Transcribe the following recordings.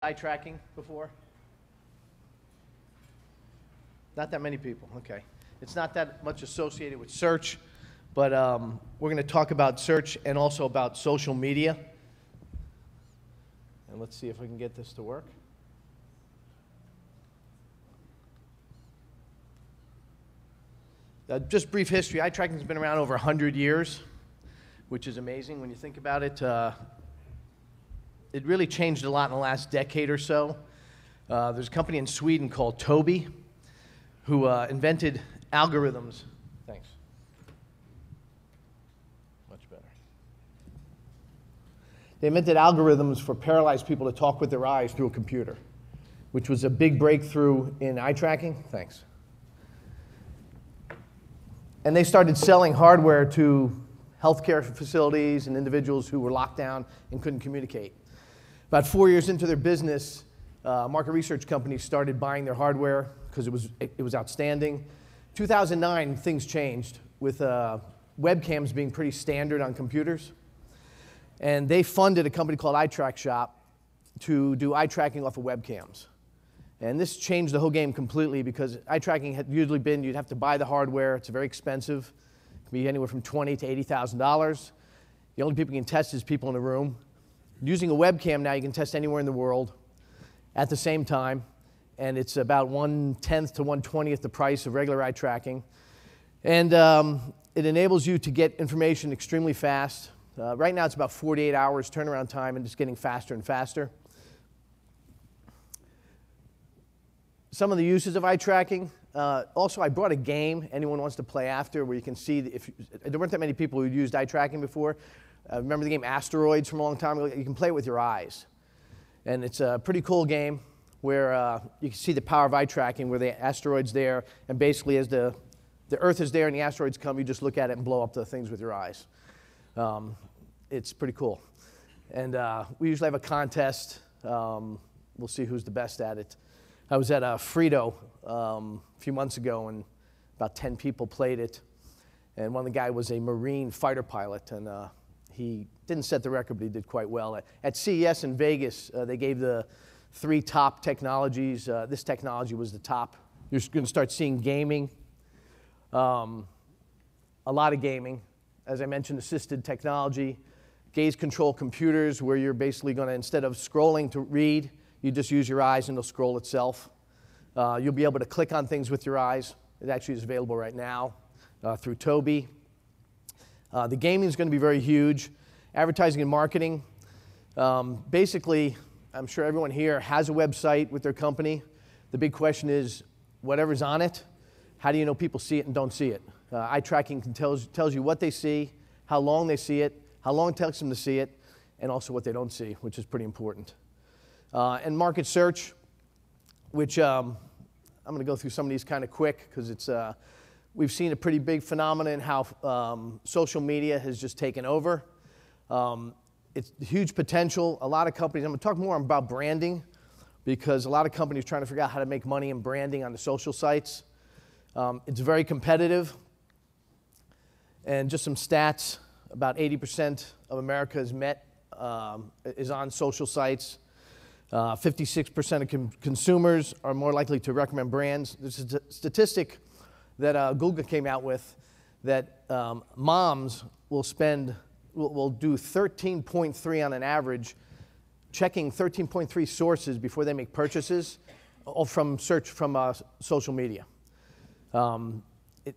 eye tracking before? Not that many people, okay. It's not that much associated with search, but we're going to talk about search and also about social media. And let's see if we can get this to work. Just brief history. Eye tracking has been around over 100 years, which is amazing when you think about it. It really changed a lot in the last decade or so. There's a company in Sweden called Tobii who invented algorithms. Thanks. Much better. They invented algorithms for paralyzed people to talk with their eyes through a computer, which was a big breakthrough in eye tracking. Thanks. And they started selling hardware to healthcare facilities and individuals who were locked down and couldn't communicate. About 4 years into their business, market research companies started buying their hardware because it was outstanding. 2009, things changed with webcams being pretty standard on computers. And they funded a company called EyeTrackShop to do eye tracking off of webcams. And this changed the whole game completely because eye tracking had usually been you'd have to buy the hardware. It's very expensive. It can be anywhere from $20,000 to $80,000. The only people you can test is people in a room. Using a webcam now, you can test anywhere in the world at the same time, and it's about 1/10 to 1/20th the price of regular eye tracking. And it enables you to get information extremely fast. Right now, it's about 48 hours turnaround time, and it's getting faster and faster. Some of the uses of eye tracking. Also, I brought a game anyone wants to play after where you can see, there weren't that many people who used eye tracking before. Remember the game Asteroids from a long time ago? You can play it with your eyes. And it's a pretty cool game where you can see the power of eye tracking where the asteroid's there, and basically as the Earth is there and the asteroids come, you just look at it and blow up the things with your eyes. It's pretty cool. And we usually have a contest. We'll see who's the best at it. I was at Frito a few months ago, and about 10 people played it. And one of the guys was a Marine fighter pilot, and he didn't set the record, but he did quite well. At CES in Vegas, they gave the 3 top technologies. This technology was the top. You're going to start seeing gaming, a lot of gaming. As I mentioned, assisted technology, gaze control computers, where you're basically going to, instead of scrolling to read, you just use your eyes and it'll scroll itself. You'll be able to click on things with your eyes. It actually is available right now through Tobii. The gaming is going to be very huge. Advertising and marketing. Basically, I'm sure everyone here has a website with their company. The big question is, whatever's on it, how do you know people see it and don't see it? Eye tracking tells you what they see, how long they see it, how long it takes them to see it, and also what they don't see, which is pretty important. And market search, which I'm going to go through some of these kind of quick because it's we've seen a pretty big phenomenon in how social media has just taken over. It's huge potential. A lot of companies, I'm going to talk more about branding because a lot of companies are trying to figure out how to make money in branding on the social sites. It's very competitive. And just some stats, about 80% of America is on social sites. 56% of consumers are more likely to recommend brands. There's a statistic that Google came out with that moms will do 13.3 on an average, checking 13.3 sources before they make purchases from social media.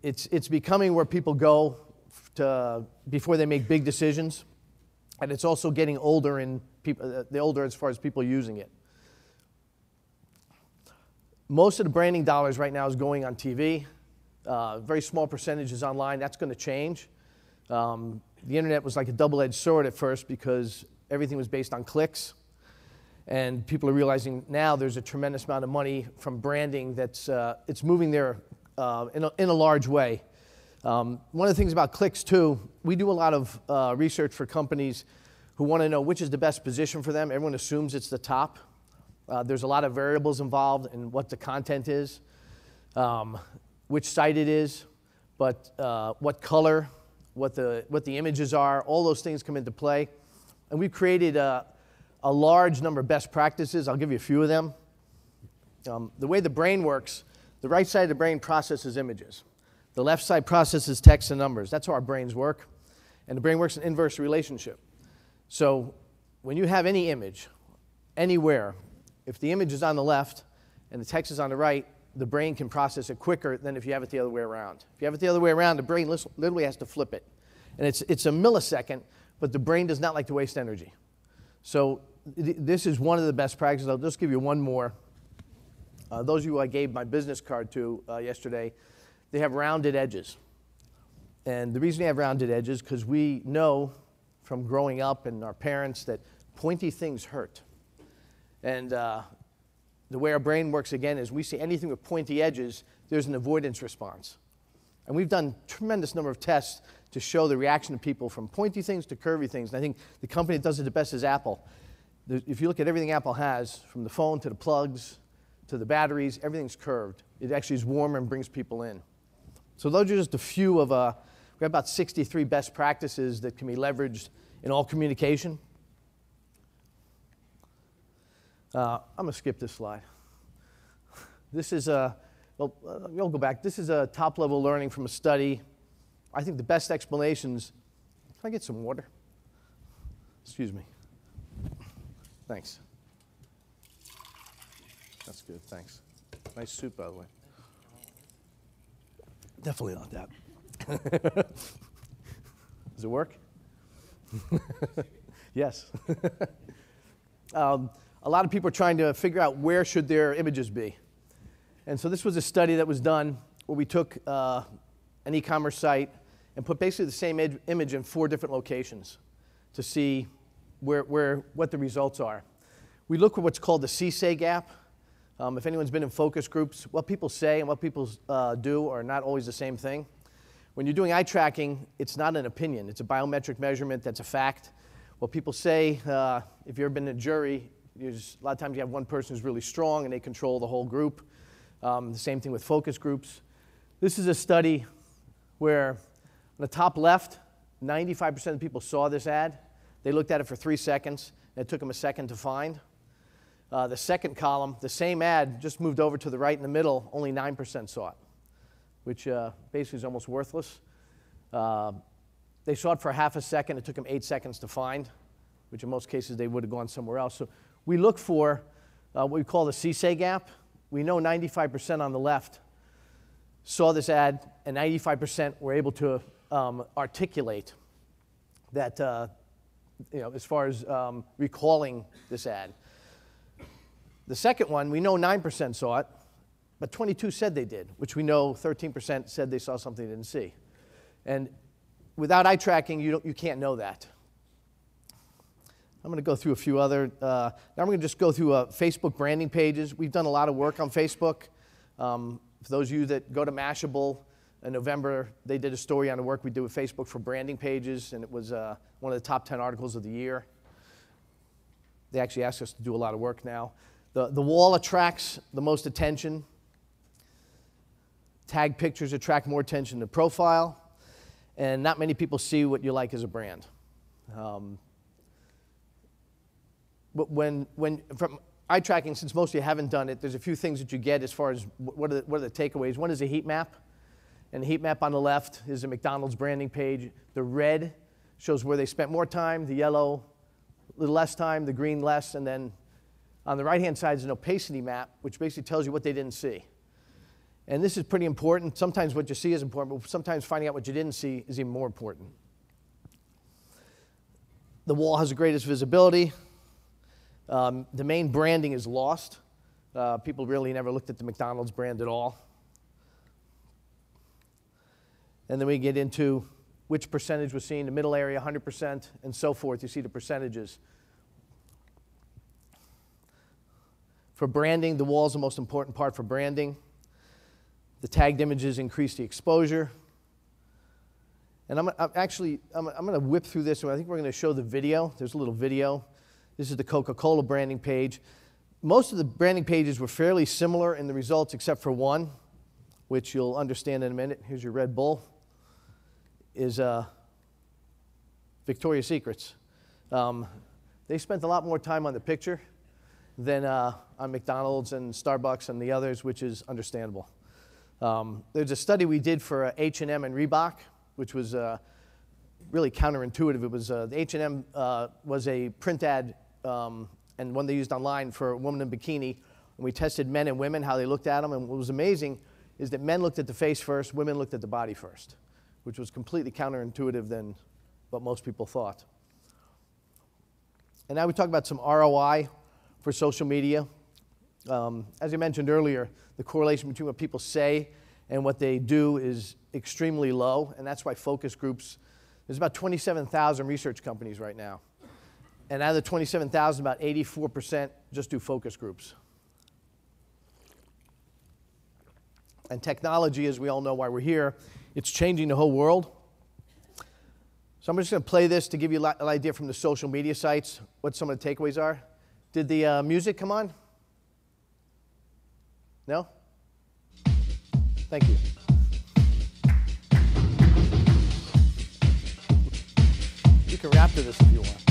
It's becoming where people go before they make big decisions, and it's also getting older in the older as far as people using it. Most of the branding dollars right now is going on TV. Very small percentage is online. That's going to change. The internet was like a double-edged sword at first because everything was based on clicks. And people are realizing now there's a tremendous amount of money from branding that's it's moving there in a large way. One of the things about clicks, too, we do a lot of research for companies who want to know which is the best position for them. Everyone assumes it's the top. There's a lot of variables involved in what the content is, which site it is, but what color, what the images are. All those things come into play. And we've created a a large number of best practices. I'll give you a few of them. The way the brain works, the right side of the brain processes images. The left side processes text and numbers. That's how our brains work. And the brain works in inverse relationship. So when you have any image, anywhere, if the image is on the left and the text is on the right, the brain can process it quicker than if you have it the other way around. If you have it the other way around, the brain literally has to flip it. And it's a millisecond, but the brain does not like to waste energy. So this is one of the best practices. I'll just give you one more. Those of you I gave my business card to yesterday, they have rounded edges. And the reason they have rounded edges is because we know from growing up and our parents that pointy things hurt. And the way our brain works, again, is we see anything with pointy edges, there's an avoidance response. And we've done a tremendous number of tests to show the reaction of people from pointy things to curvy things. And I think the company that does it the best is Apple. If you look at everything Apple has, from the phone to the plugs to the batteries, everything's curved. It actually is warmer and brings people in. So those are just a few of, we have about 63 best practices that can be leveraged in all communication. I'm going to skip this slide. This is we'll go back. This is a top-level learning from a study. I think the best explanations. Can I get some water? Excuse me. Thanks. That's good, thanks. Nice soup, by the way. Definitely not that. Does it work? Yes. A lot of people are trying to figure out where should their images be. And so this was a study that was done where we took an e-commerce site and put basically the same image in 4 different locations to see what the results are. We look at what's called the see-say gap. If anyone's been in focus groups, what people say and what people do are not always the same thing. When you're doing eye tracking, it's not an opinion. It's a biometric measurement that's a fact. What people say, if you've ever been in a jury, a lot of times you have one person who's really strong and they control the whole group. The same thing with focus groups. This is a study where on the top left, 95% of people saw this ad. They looked at it for 3 seconds, and it took them a second to find. The second column, the same ad, just moved over to the right in the middle, only 9% saw it, which basically is almost worthless. They saw it for half a second. It took them 8 seconds to find, which in most cases they would have gone somewhere else. So we look for what we call the see-say gap. We know 95% on the left saw this ad, and 95% were able to articulate that, as far as recalling this ad. The second one, we know 9% saw it, but 22 said they did, which we know 13% said they saw something they didn't see. And without eye tracking, you can't know that. I'm going to go through a few other, now I'm going to just go through Facebook branding pages. We've done a lot of work on Facebook. For those of you that go to Mashable, in November, they did a story on the work we did with Facebook for branding pages, and it was one of the top 10 articles of the year. They actually asked us to do a lot of work now. The wall attracts the most attention. Tag pictures attract more attention than profile. And not many people see what you like as a brand. But from eye tracking, since most of you haven't done it, there's a few things that you get as far as what are the takeaways. One is a heat map. And the heat map on the left is a McDonald's branding page. The red shows where they spent more time. The yellow, a little less time. The green, less. And then on the right-hand side is an opacity map, which basically tells you what they didn't see. And this is pretty important. Sometimes what you see is important, but sometimes finding out what you didn't see is even more important. The wall has the greatest visibility. The main branding is lost. People really never looked at the McDonald's brand at all. And then we get into which percentage was seen, the middle area, 100%, and so forth. You see the percentages. For branding, the wall is the most important part for branding. The tagged images increase the exposure. And I'm going to whip through this, and I think we're going to show the video. There's a little video. This is the Coca-Cola branding page. Most of the branding pages were fairly similar in the results except for one, which you'll understand in a minute. Here's your Red Bull. Is Victoria's Secrets. The They spent a lot more time on the picture than on McDonald's and Starbucks and the others, which is understandable. There's a study we did for H&M and Reebok, which was really counterintuitive. It was the H&M was a print ad and one they used online for a woman in a bikini. And we tested men and women, how they looked at them. And what was amazing is that men looked at the face first, women looked at the body first, which was completely counterintuitive than what most people thought. And now we talk about some ROI for social media. As I mentioned earlier, the correlation between what people say and what they do is extremely low, and that's why focus groups, there's about 27,000 research companies right now. And out of the 27,000, about 84% just do focus groups. And technology, as we all know why we're here, it's changing the whole world. So I'm just going to play this to give you an idea from the social media sites what some of the takeaways are. Did the music come on? No? Thank you. You can rap to this if you want.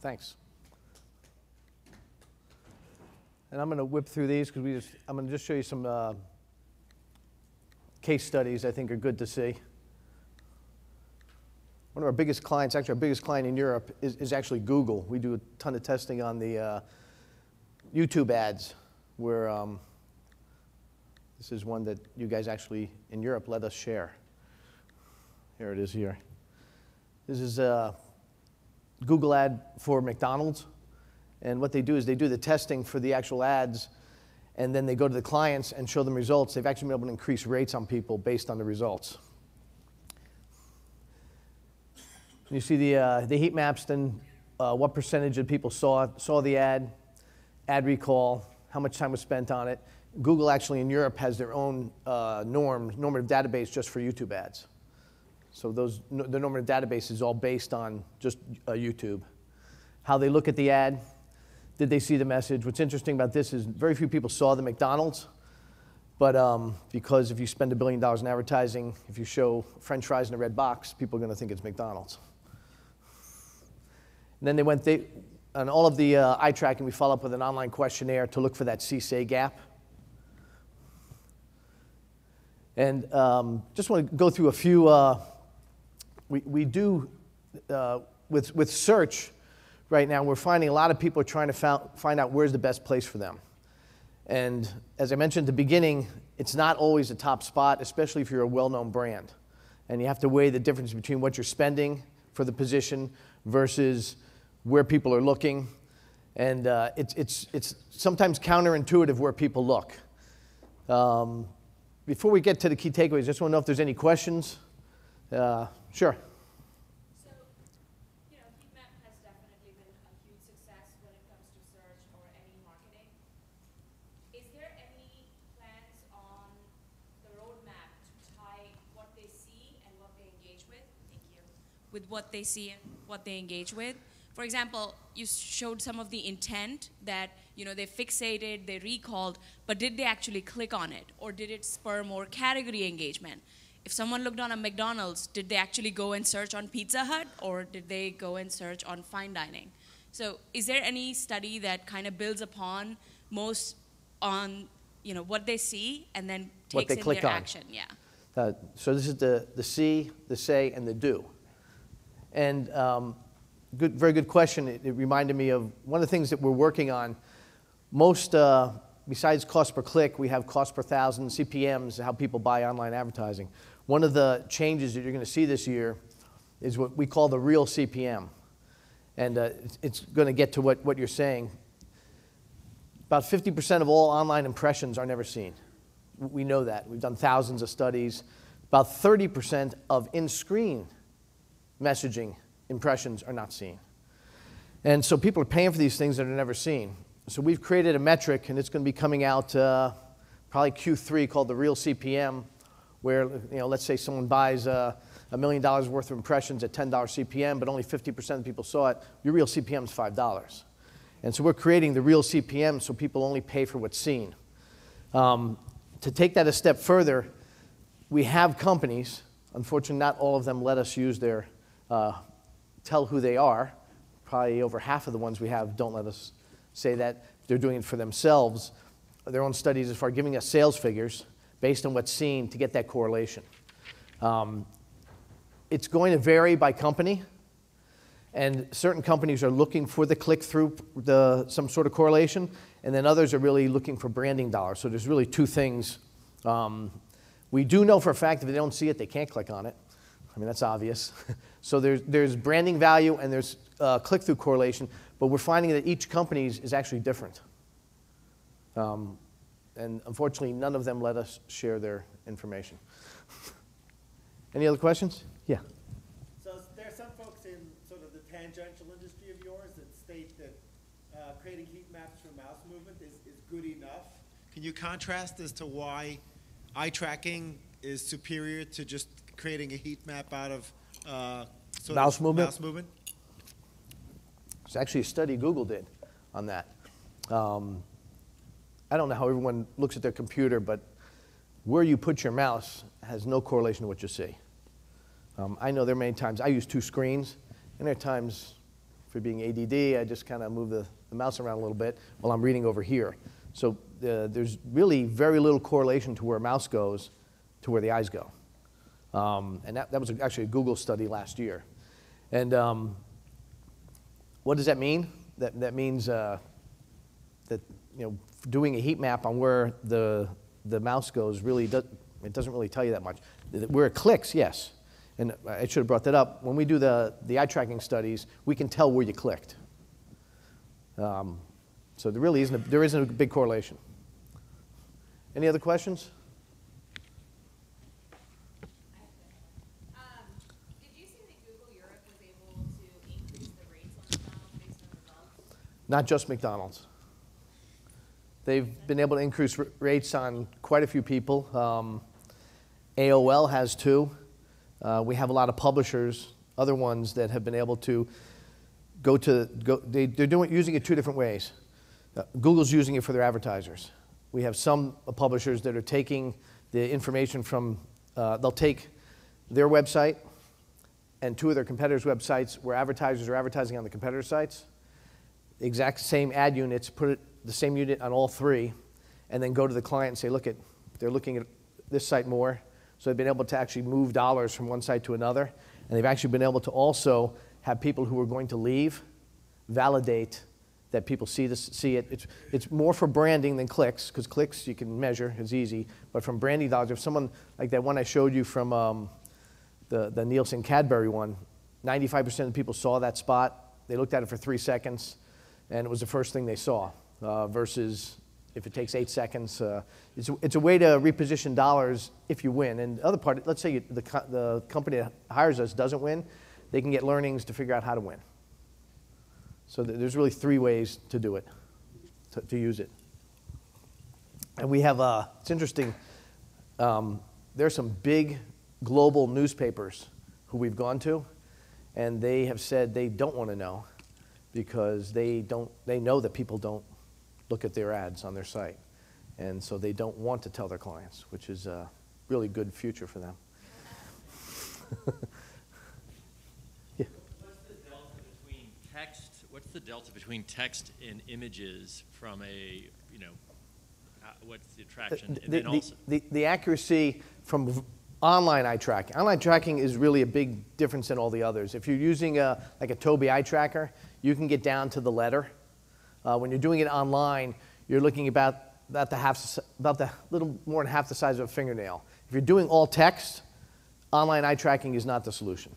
Thanks. And I'm going to whip through these because I'm going to just show you some case studies I think are good to see. One of our biggest clients, actually our biggest client in Europe, is actually Google. We do a ton of testing on the YouTube ads where this is one that you guys actually in Europe let us share. Here it is here. This is a Google ad for McDonald's. And what they do is they do the testing for the actual ads, and then they go to the clients and show them results. They've actually been able to increase rates on people based on the results. You see the heat maps, then what percentage of people saw the ad recall, how much time was spent on it. Google actually in Europe has their own normative database just for YouTube ads. So the normative database is all based on just YouTube. How they look at the ad, did they see the message? What's interesting about this is very few people saw the McDonald's, but because if you spend $1 billion in advertising, if you show French fries in a red box, people are going to think it's McDonald's. And then on all of the eye tracking, we follow up with an online questionnaire to look for that CSA gap. And just want to go through a few. We do, with search right now, we're finding a lot of people are trying to find out where's the best place for them. And as I mentioned at the beginning, it's not always a top spot, especially if you're a well-known brand. And you have to weigh the difference between what you're spending for the position versus where people are looking, and it's sometimes counterintuitive where people look. Before we get to the key takeaways, I just want to know if there's any questions. Sure. So, you know, heat map has definitely been a huge success when it comes to search or any marketing. Is there any plans on the roadmap to tie what they see and what they engage with? Thank you. With what they see and what they engage with. For example, you showed some of the intent that, you know, they fixated, they recalled, but did they actually click on it? Or did it spur more category engagement? If someone looked on a McDonald's, did they actually go and search on Pizza Hut, or did they go and search on fine dining? So is there any study that kind of builds upon most on, you know, what they see and then takes in their action? Yeah. So this is the see, the say, and the do. And very good question. It reminded me of one of the things that we're working on. Most, besides cost per click, we have cost per thousand, CPMs, how people buy online advertising. One of the changes that you're going to see this year is what we call the real CPM. And it's going to get to what you're saying. About 50% of all online impressions are never seen. We know that. We've done thousands of studies. About 30% of in-screen messaging impressions are not seen. And so people are paying for these things that are never seen. So we've created a metric, and it's going to be coming out probably Q3, called the real CPM, where, you know, let's say someone buys $1 million worth of impressions at $10 CPM, but only 50% of people saw it. Your real CPM is $5. And so we're creating the real CPM so people only pay for what's seen. To take that a step further, we have companies, unfortunately not all of them let us use their tell who they are. Probably over half of the ones we have don't let us say that. They're doing it for themselves. Their own studies as far as giving us sales figures based on what's seen to get that correlation. It's going to vary by company, and certain companies are looking for the click-through, some sort of correlation, and then others are really looking for branding dollars. So there's really two things. We do know for a fact if they don't see it, they can't click on it. I mean, that's obvious. So there's branding value and there's click-through correlation, but we're finding that each company is actually different. And unfortunately, none of them let us share their information. Any other questions? Yeah. So there are some folks in sort of the tangential industry of yours that state that creating heat maps for mouse movement is good enough. Can you contrast as to why eye tracking is superior to just creating a heat map out of mouse movement? Mouse movement? There's actually a study Google did on that. I don't know how everyone looks at their computer, but where you put your mouse has no correlation to what you see. I know there are many times, I use two screens, and there are times, for being ADD, I just kind of move the mouse around a little bit while I'm reading over here. So there's really very little correlation to where a mouse goes to where the eyes go. And that was actually a Google study last year. And what does that mean? That means that, you know, doing a heat map on where the mouse goes really it doesn't really tell you that much. Where it clicks, yes. And I should have brought that up. When we do the eye tracking studies, we can tell where you clicked. So there isn't a big correlation. Any other questions? Did you say that Google Europe was able to increase the rates on McDonald's based on results? Not just McDonald's. They've been able to increase rates on quite a few people. AOL has too. We have a lot of publishers, other ones that have been able to they're using it two different ways. Google's using it for their advertisers. We have some publishers that are taking the information from, they'll take their website and two of their competitors' websites where advertisers are advertising on the competitor sites, the exact same ad units, put the same unit on all three, and then go to the client and say, look, they're looking at this site more. So they've been able to actually move dollars from one site to another. And they've actually been able to also have people who are going to leave validate that people see it. It's more for branding than clicks, because clicks you can measure, it's easy. But from branding dollars, if someone, like that one I showed you from the Nielsen Cadbury one, 95% of people saw that spot they looked at it for 3 seconds, and it was the first thing they saw, versus if it takes 8 seconds. It's a way to reposition dollars if you win. And the other part, let's say the company that hires us doesn't win, they can get learnings to figure out how to win. So there's really 3 ways to do it, to use it. And we have, it's interesting, there are some big global newspapers who we've gone to, and they have said they don't want to know because they know that people don't look at their ads on their site. And so they don't want to tell their clients, which is a really good future for them. Yeah. What's the delta between text and images from a, what's the attraction? And then also The accuracy from online eye tracking. Online tracking is really a big difference than all the others. If you're using like a Tobii eye tracker, you can get down to the letter. When you're doing it online, you're looking about the little more than half the size of a fingernail. If you're doing all text, online eye tracking is not the solution.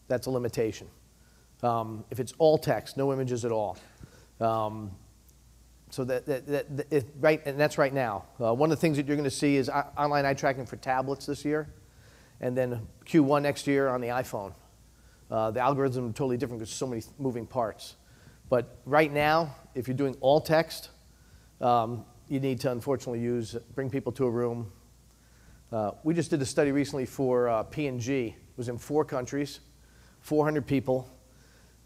That's a limitation. If it's all text, no images at all. So right, and that's right now. One of the things that you're going to see is online eye tracking for tablets this year, and then Q1 next year on the iPhone. The algorithms are totally different because there's so many moving parts. But right now, if you're doing all text, you need to unfortunately bring people to a room. We just did a study recently for P&G. It was in 4 countries, 400 people.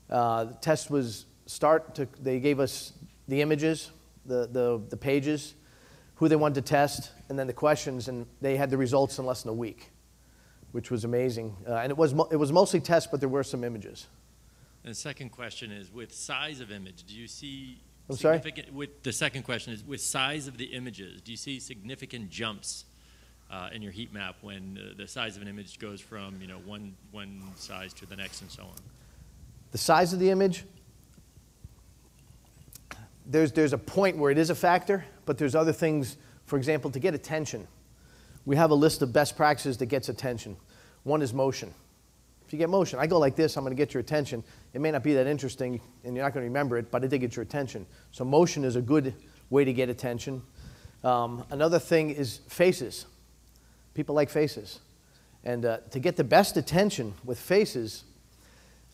The test was they gave us the images, the pages, who they wanted to test, and then the questions, and they had the results in less than a week, which was amazing. And it was mostly tests, but there were some images. And the second question is, with size of image, do you see I'm sorry? The second question is, with size of the images, do you see significant jumps in your heat map when the size of an image goes from one size to the next and so on? The size of the image, there's a point where it is a factor, but there's other things. For example, to get attention, we have a list of best practices that gets attention. One is motion. If you get motion, I go like this, I'm going to get your attention. It may not be that interesting, and you're not going to remember it, but it did get your attention. So motion is a good way to get attention. Another thing is faces. People like faces. And to get the best attention with faces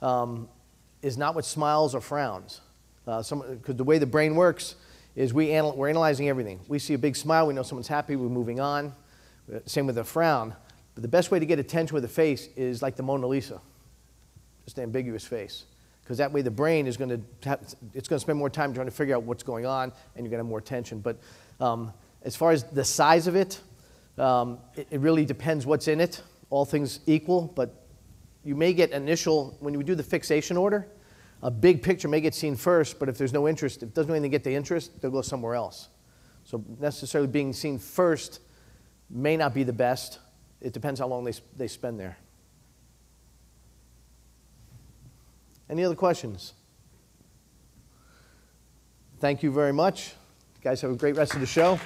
is not with smiles or frowns. Because the way the brain works is we're analyzing everything. We see a big smile, we know someone's happy, we're moving on. Same with a frown. But the best way to get attention with a face is like the Mona Lisa, just an ambiguous face. Because that way the brain is going to spend more time trying to figure out what's going on, and you're going to have more attention. But as far as the size of it, it really depends what's in it, all things equal. But you may get when you do the fixation order, a big picture may get seen first, but if there's no interest, if it doesn't really get the interest, they'll go somewhere else. So necessarily being seen first may not be the best. It depends how long they spend there. Any other questions? Thank you very much. You guys have a great rest of the show.